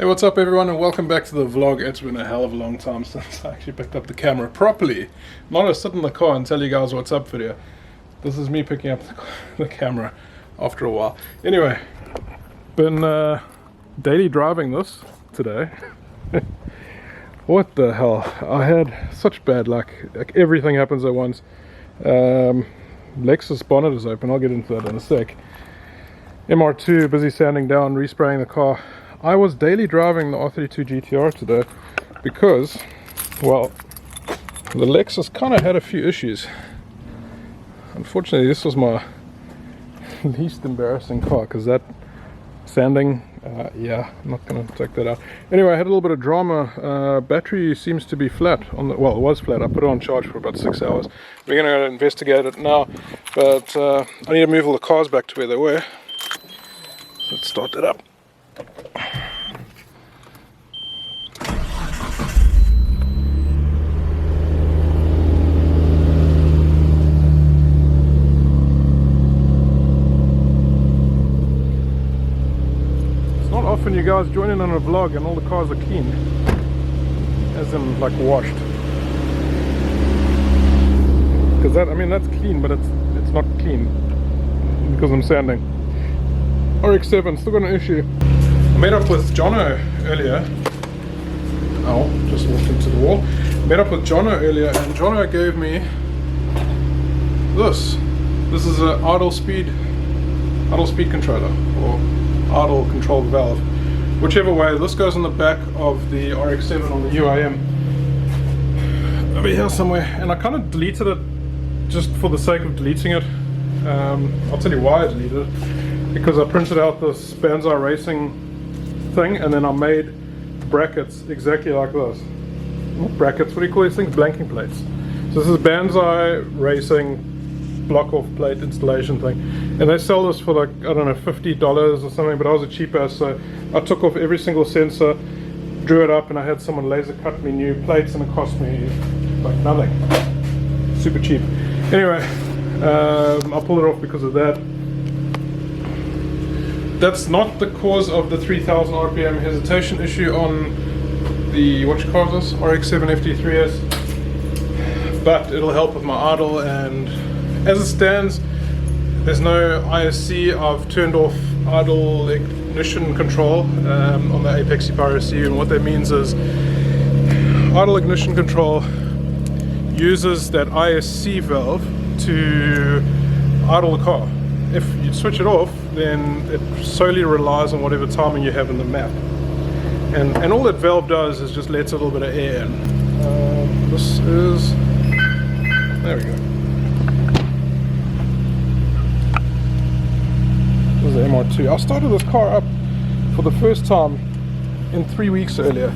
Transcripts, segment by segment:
Hey, what's up everyone, and welcome back to the vlog. It's been a hell of a long time since I actually picked up the camera properly. Not to sit in the car and tell you guys what's up video. This is me picking up the camera after a while. Anyway, been daily driving this today. What the hell? I had such bad luck. Like, everything happens at once. Lexus bonnet is open. I'll get into that in a sec. MR2 busy sanding down, respraying the car. I was daily driving the R32 GTR today because, well, the Lexus kind of had a few issues. Unfortunately, this was my least embarrassing car because that sanding, yeah, I'm not going to take that out. Anyway, I had a little bit of drama. Battery seems to be flat on the, well, it was flat. I put it on charge for about 6 hours. We're going to go investigate it now, but I need to move all the cars back to where they were. Let's start that up. Not often you guys join in on a vlog and all the cars are clean, as in like washed, because that, I mean, that's clean, but it's not clean because I'm sanding. RX-7 still got an issue. I met up with Jono earlier. Oh, just walked into the wall. Met up with Jono earlier, and Jono gave me this. This is an idle speed controller, or idle control valve, whichever way. This goes on the back of the RX-7 on the UIM over here somewhere, and I kind of deleted it just for the sake of deleting it. I'll tell you why I deleted it, because I printed out this Banzai Racing thing and then I made brackets exactly like this. Not brackets, what do you call these things? Blanking plates. So this is Banzai Racing block off plate installation thing, and they sell this for like, I don't know, $50 or something, but I was a cheap ass, so I took off every single sensor, drew it up, and I had someone laser cut me new plates, and it cost me like nothing. Super cheap. Anyway, I pulled it off because of that. That's not the cause of the 3000 RPM hesitation issue on the, what you call this, RX-7 FT3S, but it'll help with my idle. And as it stands, there's no ISC. I've turned off idle ignition control on the Apex Power SU, and what that means is idle ignition control uses that ISC valve to idle the car. If you switch it off, then it solely relies on whatever timing you have in the map, and all that valve does is just lets a little bit of air in. This is, there we go. This is the MR2. I started this car up for the first time in 3 weeks earlier.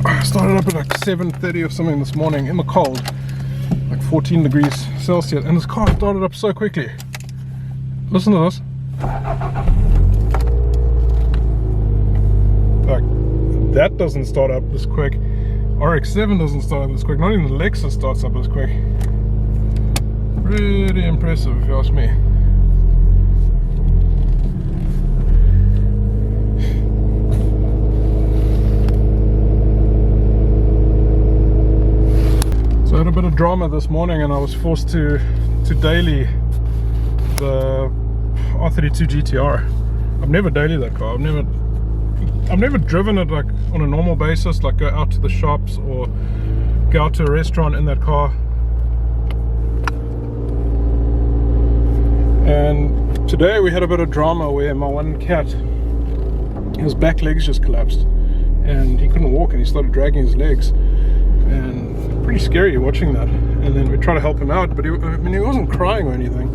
I started up at like 7:30 or something this morning in the cold, like 14 degrees Celsius, and this car started up so quickly. Listen to this. Like, that doesn't start up this quick. RX-7 doesn't start up this quick. Not even the Lexus starts up this quick. Really impressive, if you ask me. So I had a bit of drama this morning, and I was forced to daily the R32 GTR. I've never daily that car. I've never driven it like on a normal basis, like go out to the shops or go out to a restaurant in that car. And today we had a bit of drama where my one cat, his back legs just collapsed and he couldn't walk, and he started dragging his legs, and pretty scary watching that. And then we tried to help him out, but he wasn't crying or anything.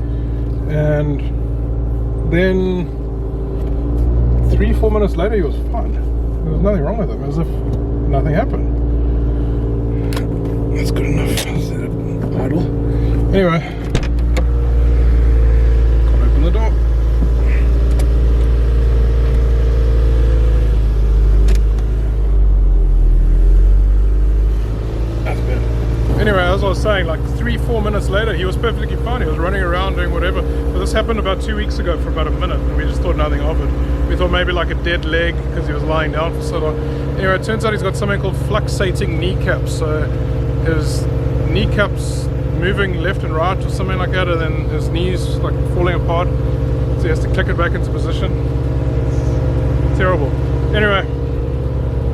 And then 3-4 minutes later he was fine. There was nothing wrong with him, as if nothing happened. That's good enough. Is that idle? Anyway, can't open the door. That's bad. Anyway, as I was saying, like 3-4 minutes later he was perfectly fine. He was running around doing whatever. But this happened about 2 weeks ago for about a minute, and we just thought nothing of it. We thought maybe like a dead leg because he was lying down for so long. Anyway, it turns out he's got something called fluxating kneecaps. So his kneecaps moving left and right or something like that, and then his knees like falling apart. So he has to click it back into position. Terrible. Anyway,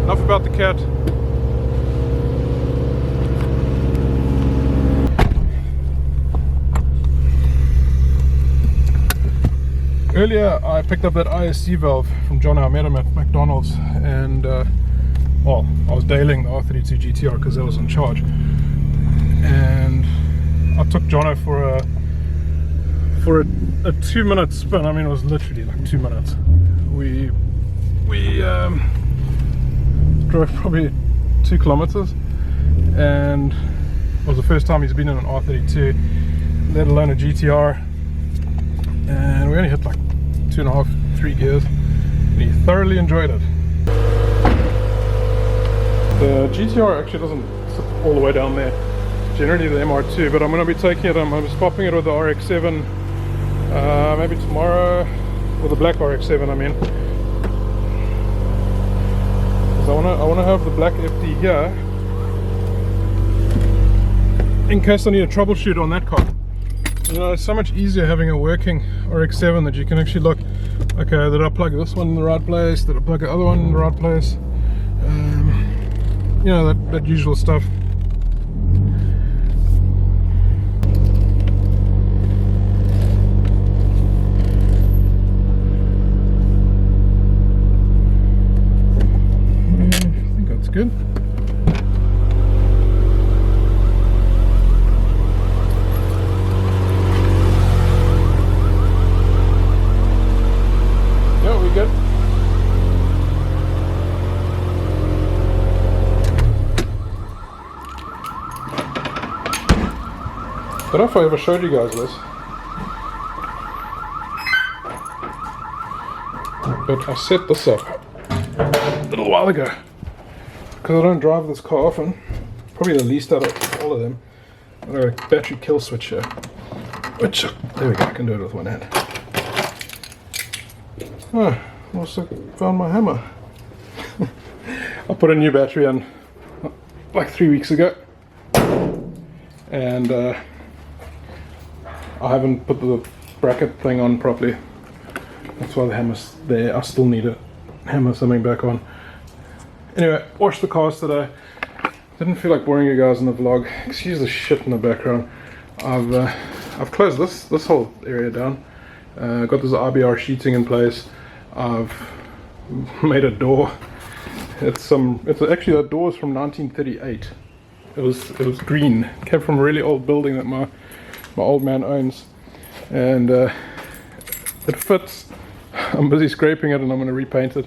enough about the cat. Earlier I picked up that ISC valve from John. I met him at McDonald's, and well, I was dailing the R32 GTR because that was in charge, and I took Jono for a 2-minute spin. I mean, it was literally like 2 minutes. We drove probably 2 kilometers, and it was the first time he's been in an R32, let alone a GTR. And we only hit like 2.5-3 gears, and he thoroughly enjoyed it. The GTR actually doesn't sit all the way down there, generally the MR2, but I'm going to be taking it, I'm going to be swapping it with the RX-7 maybe tomorrow, with the black RX-7 I mean. Because I want to have the black FD here in case I need to troubleshoot on that car. You know, it's so much easier having a working RX-7 that you can actually look, okay, did I plug this one in the right place, did I plug the other one in the right place, you know, that usual stuff. I think that's good. Good. I don't know if I ever showed you guys this, but I set this up a little while ago because I don't drive this car often, probably the least out of all of them. I've got a battery kill switch here, which, there we go, I can do it with one hand. Oh, I also found my hammer. I put a new battery in like 3 weeks ago, and I haven't put the bracket thing on properly. That's why the hammer's there. I still need to hammer something back on. Anyway, washed the cars today. Didn't feel like boring you guys in the vlog. Excuse the shit in the background. I've closed this whole area down. Got this RBR sheeting in place. I've made a door. It's actually, that door is from 1938. It was green. It came from a really old building that my old man owns, and it fits. I'm busy scraping it, and I'm going to repaint it.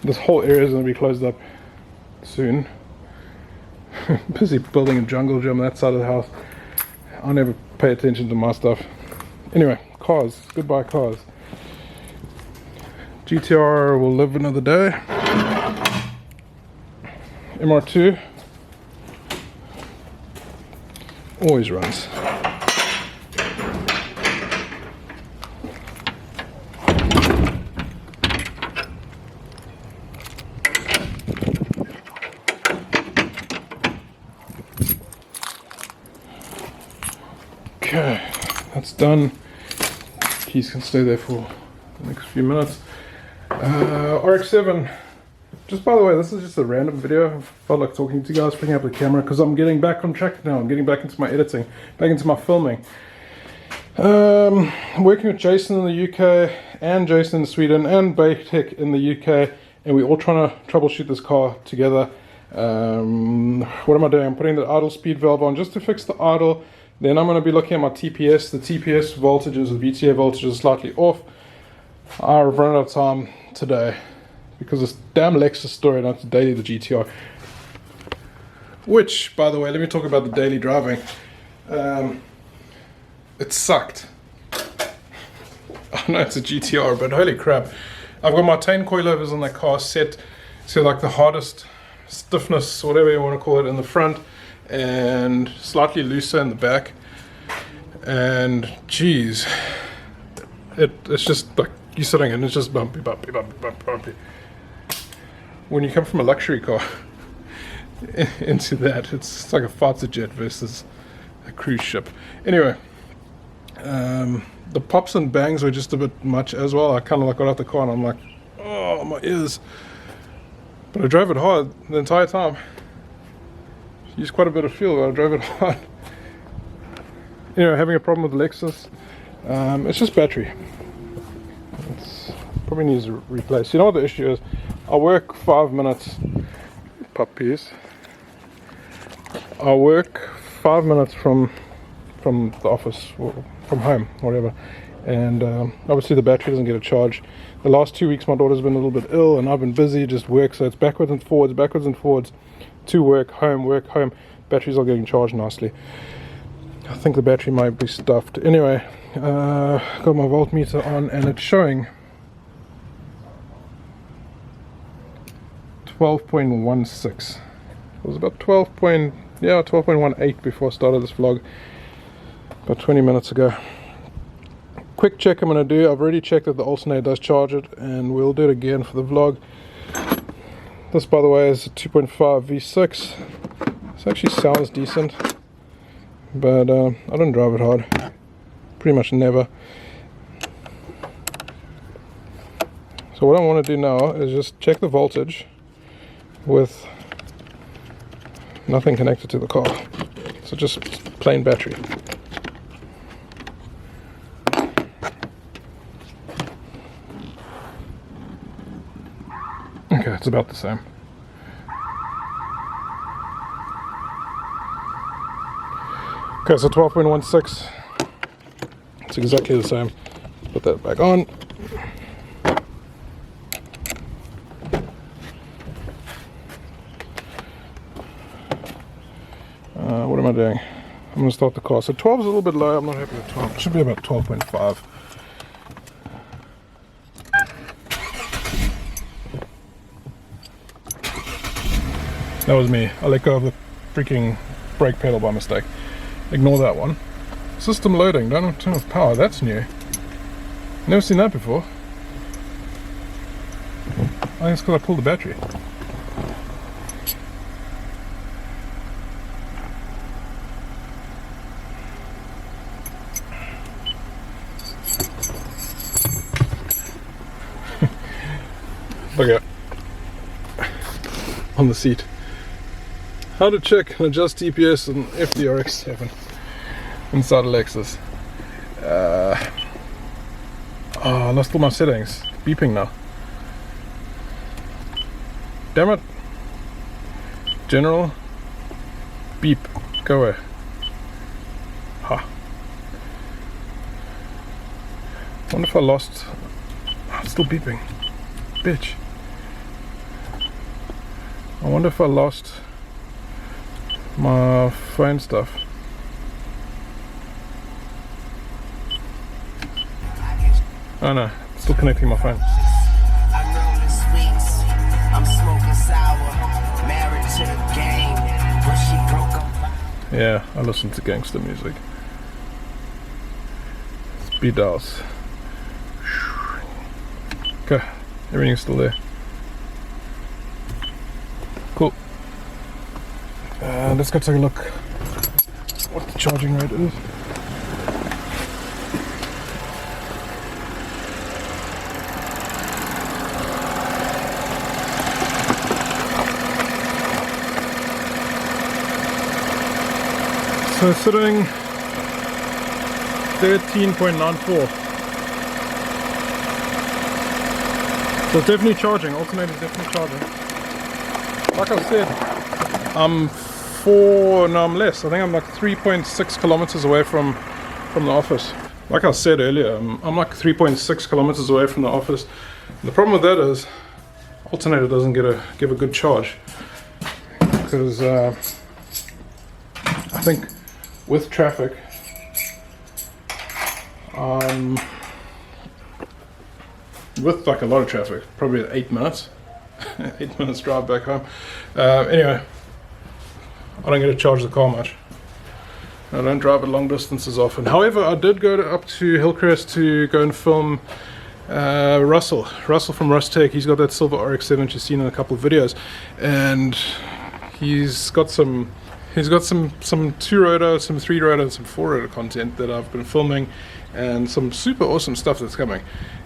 This whole area is going to be closed up soon. Busy building a jungle gym on that side of the house. I never pay attention to my stuff. Anyway, cars. Goodbye cars. GTR will live another day. MR2 always runs. Okay, that's done. Keys can stay there for the next few minutes. RX-7. Just by the way, this is just a random video. I felt like talking to you guys, picking up the camera, because I'm getting back on track now. I'm getting back into my editing, back into my filming. I'm working with Jason in the UK, and Jason in Sweden, and Baytech in the UK, and we're all trying to troubleshoot this car together. What am I doing? I'm putting the idle speed valve on just to fix the idle. Then I'm going to be looking at my TPS. The TPS voltages, the VTA voltages are slightly off. I've run out of time today because this damn Lexus story, and I have to daily the GTR. Which, by the way, let me talk about the daily driving. It sucked. I know it's a GTR, but holy crap. I've got my 10 coilovers on that car set to like the hardest stiffness, whatever you want to call it, in the front, and slightly looser in the back. And geez, it's just like you're sitting and it's just bumpy, bumpy, bumpy, bumpy, bumpy. When you come from a luxury car into that, it's like a fighter jet versus a cruise ship. Anyway, the pops and bangs were just a bit much as well. I kind of like got out the car and I'm like, oh, my ears. But I drove it hard the entire time. Used quite a bit of fuel, but I drove it hard. Anyway, having a problem with Lexus. It's just battery. It's probably needs to replace. You know what the issue is? I work 5 minutes. Puppies. I work 5 minutes from the office, or from home, whatever. And obviously the battery doesn't get a charge. The last 2 weeks my daughter's been a little bit ill and I've been busy, just work, so it's backwards and forwards to work, home. Batteries are getting charged nicely. I think the battery might be stuffed. Anyway, got my voltmeter on and it's showing 12.16. It was about 12.18 before I started this vlog, about 20 minutes ago. Quick check I'm going to do. I've already checked that the alternator does charge it, and we'll do it again for the vlog. This, by the way, is a 2.5 V6. This actually sounds decent, but I don't drive it hard. Pretty much never. So what I want to do now is just check the voltage with nothing connected to the car. So just plain battery. Okay, it's about the same. Okay, so 12.16. It's exactly the same. Put that back on. What am I doing? I'm going to start the car. So 12 is a little bit low. I'm not happy with 12. It should be about 12.5. That was me. I let go of the freaking brake pedal by mistake. Ignore that one. System loading. Don't turn off power. That's new. Never seen that before. I think it's because I pulled the battery. Look at it. On the seat. How to check and adjust TPS and FDRX7 inside a Lexus. I lost all my settings. Beeping now. Damn it. General. Beep. Go away. Ha. Wonder if I lost. Oh, it's still beeping. Bitch. I wonder if I lost my phone stuff. Oh no, still connecting my phone. Yeah, I listen to gangster music. Speed dials. Okay, everything's still there. Cool. Let's go take a look what the charging rate is. So sitting 13.94. So it's definitely charging. Alternator is definitely charging. Like I said, I'm less. I think I'm like 3.6 kilometers away from the office. Like I said earlier, I'm like 3.6 kilometers away from the office. And the problem with that is alternator doesn't give a good charge, because I think with traffic, with like a lot of traffic, probably 8 minutes. 8 minutes drive back home. Anyway, I don't get to charge the car much. I don't drive at long distances often. However, I did go up to Hillcrest to go and film Russell from Rust Tech. He's got that silver RX-7 you've seen in a couple of videos, and he's got some 2-rotor, some 3-rotor, and some 4-rotor content that I've been filming, and some super awesome stuff that's coming.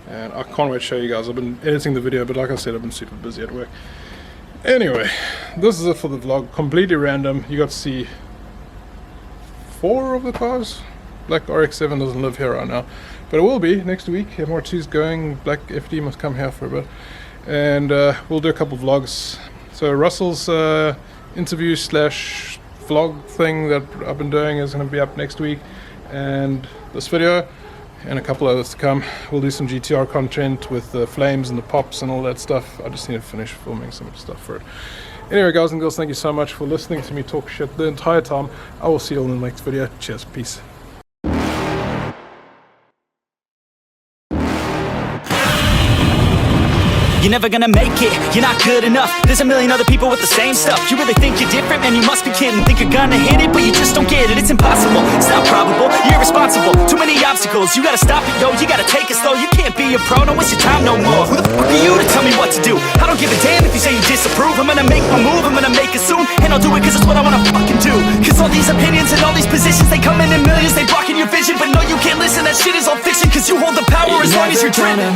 And I can't wait to show you guys. I've been editing the video, but like I said, I've been super busy at work. Anyway, this is it for the vlog. Completely random. You got to see 4 of the cars. Black RX-7 doesn't live here right now, but it will be next week. MR2's going. Black FD must come here for a bit, and we'll do a couple vlogs. So Russell's interview slash vlog thing that I've been doing is going to be up next week, and this video and a couple others to come. We'll do some GTR content with the flames and the pops and all that stuff. I just need to finish filming some stuff for it. Anyway, guys and girls, thank you so much for listening to me talk shit the entire time. I will see you all in the next video. Cheers, peace. You're never gonna make it, you're not good enough. There's a million other people with the same stuff. You really think you're different? Man, you must be kidding. Think you're gonna hit it, but you just don't get it. It's impossible, it's not probable, you're irresponsible. Too many obstacles, you gotta stop it, yo. You gotta take it slow, you can't be a pro. Don't waste your time no more. Who the fuck are you to tell me what to do? I don't give a damn if you say you disapprove. I'm gonna make my move, I'm gonna make it soon, and I'll do it cause it's what I wanna fucking do. Cause all these opinions and all these positions, they come in millions, they blocking your vision. But no, you can't listen, that shit is all fiction. Cause you hold the power as long as you're dreaming.